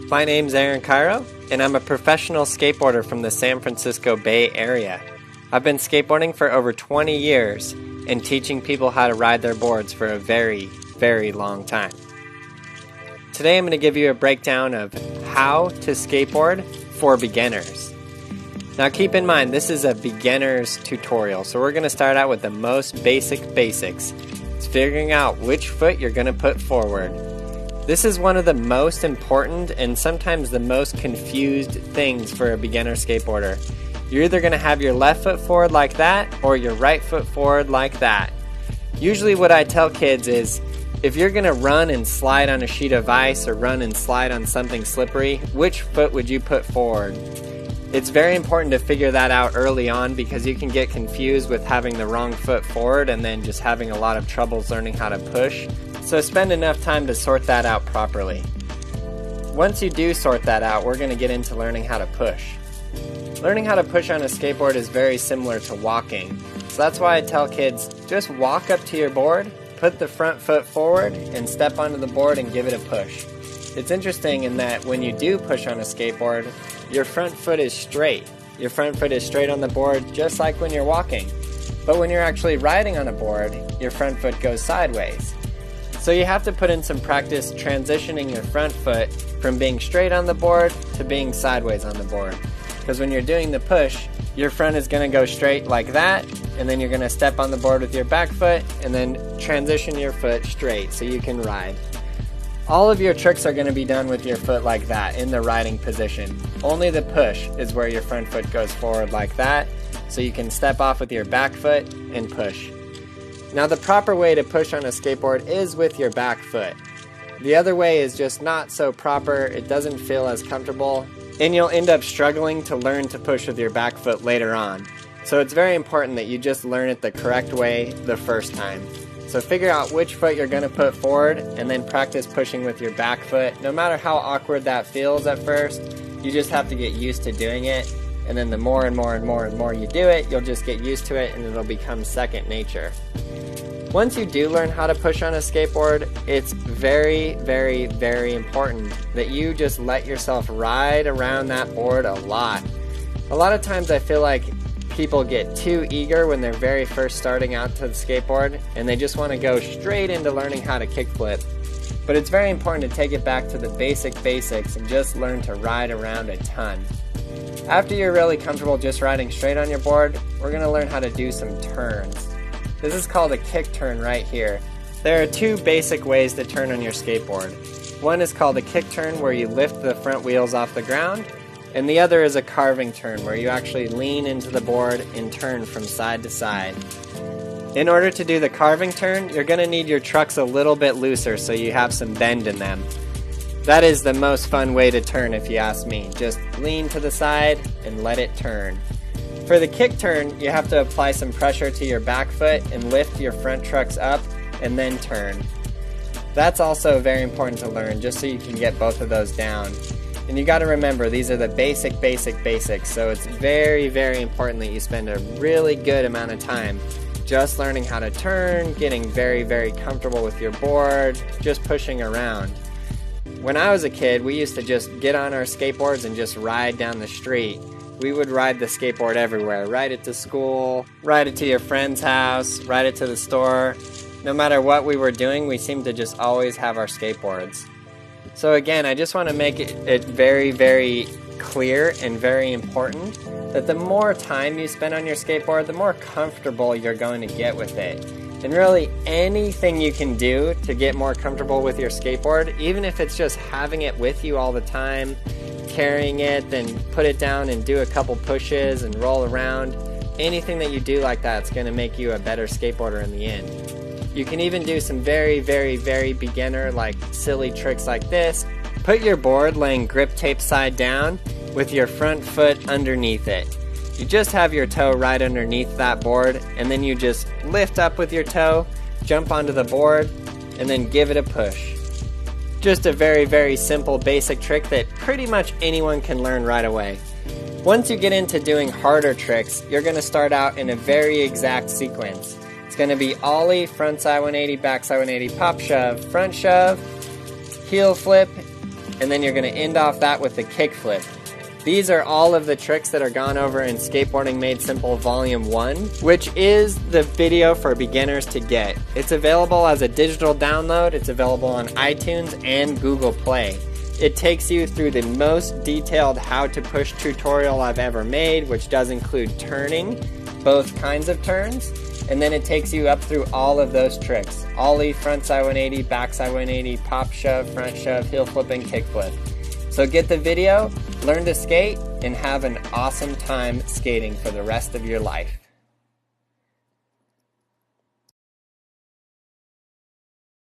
My name's Aaron Cairo, and I'm a professional skateboarder from the San Francisco Bay Area. I've been skateboarding for over 20 years and teaching people how to ride their boards for a very, very long time. Today I'm going to give you a breakdown of how to skateboard for beginners. Now keep in mind, this is a beginner's tutorial, so we're going to start out with the most basics. It's figuring out which foot you're going to put forward. This is one of the most important and sometimes the most confused things for a beginner skateboarder. You're either going to have your left foot forward like that or your right foot forward like that. Usually what I tell kids is, if you're going to run and slide on a sheet of ice or run and slide on something slippery, which foot would you put forward? It's very important to figure that out early on because you can get confused with having the wrong foot forward and then just having a lot of troubles learning how to push. So spend enough time to sort that out properly. Once you do sort that out, we're going to get into learning how to push. Learning how to push on a skateboard is very similar to walking. So that's why I tell kids, just walk up to your board, put the front foot forward, and step onto the board and give it a push. It's interesting in that when you do push on a skateboard, your front foot is straight. Your front foot is straight on the board just like when you're walking. But when you're actually riding on a board, your front foot goes sideways. So you have to put in some practice transitioning your front foot from being straight on the board to being sideways on the board. Because when you're doing the push, your front is going to go straight like that, and then you're going to step on the board with your back foot, and then transition your foot straight so you can ride. All of your tricks are going to be done with your foot like that, in the riding position. Only the push is where your front foot goes forward like that, so you can step off with your back foot and push. Now the proper way to push on a skateboard is with your back foot. The other way is just not so proper, it doesn't feel as comfortable, and you'll end up struggling to learn to push with your back foot later on. So it's very important that you just learn it the correct way the first time. So figure out which foot you're going to put forward and then practice pushing with your back foot. No matter how awkward that feels at first, you just have to get used to doing it. And then the more and more you do it, you'll just get used to it and it'll become second nature. Once you do learn how to push on a skateboard, it's very, very, very important that you just let yourself ride around that board a lot. A lot of times I feel like people get too eager when they're very first starting out to the skateboard and they just want to go straight into learning how to kickflip. But it's very important to take it back to the basics and just learn to ride around a ton. After you're really comfortable just riding straight on your board, we're going to learn how to do some turns. This is called a kick turn right here. There are two basic ways to turn on your skateboard. One is called a kick turn where you lift the front wheels off the ground, and the other is a carving turn where you actually lean into the board and turn from side to side. In order to do the carving turn, you're going to need your trucks a little bit looser so you have some bend in them. That is the most fun way to turn if you ask me. Just lean to the side and let it turn. For the kick turn, you have to apply some pressure to your back foot and lift your front trucks up and then turn. That's also very important to learn just so you can get both of those down. And you got to remember, these are the basics, so it's very, very important that you spend a really good amount of time just learning how to turn, getting very, very comfortable with your board, just pushing around. When I was a kid, we used to just get on our skateboards and just ride down the street. We would ride the skateboard everywhere. Ride it to school, ride it to your friend's house, ride it to the store. No matter what we were doing, we seemed to just always have our skateboards. So again, I just want to make it very, very clear and very important that the more time you spend on your skateboard, the more comfortable you're going to get with it. And really anything you can do to get more comfortable with your skateboard, even if it's just having it with you all the time, carrying it, then put it down and do a couple pushes and roll around. Anything that you do like that is going to make you a better skateboarder in the end. You can even do some very, very, very beginner, like silly tricks like this. Put your board laying grip tape side down with your front foot underneath it. You just have your toe right underneath that board, and then you just lift up with your toe, jump onto the board, and then give it a push. Just a very, very simple basic trick that pretty much anyone can learn right away. Once you get into doing harder tricks, you're going to start out in a very exact sequence. It's going to be ollie, front side 180, back side 180, pop shove, front shove, heel flip, and then you're going to end off that with the kickflip. These are all of the tricks that are gone over in Skateboarding Made Simple Volume 1, which is the video for beginners to get. It's available as a digital download. It's available on iTunes and Google Play. It takes you through the most detailed how to push tutorial I've ever made, which does include turning, both kinds of turns, and then it takes you up through all of those tricks. Ollie, frontside 180, backside 180, pop shove, front shove, heel flip, and kick flip. So get the video, learn to skate, and have an awesome time skating for the rest of your life.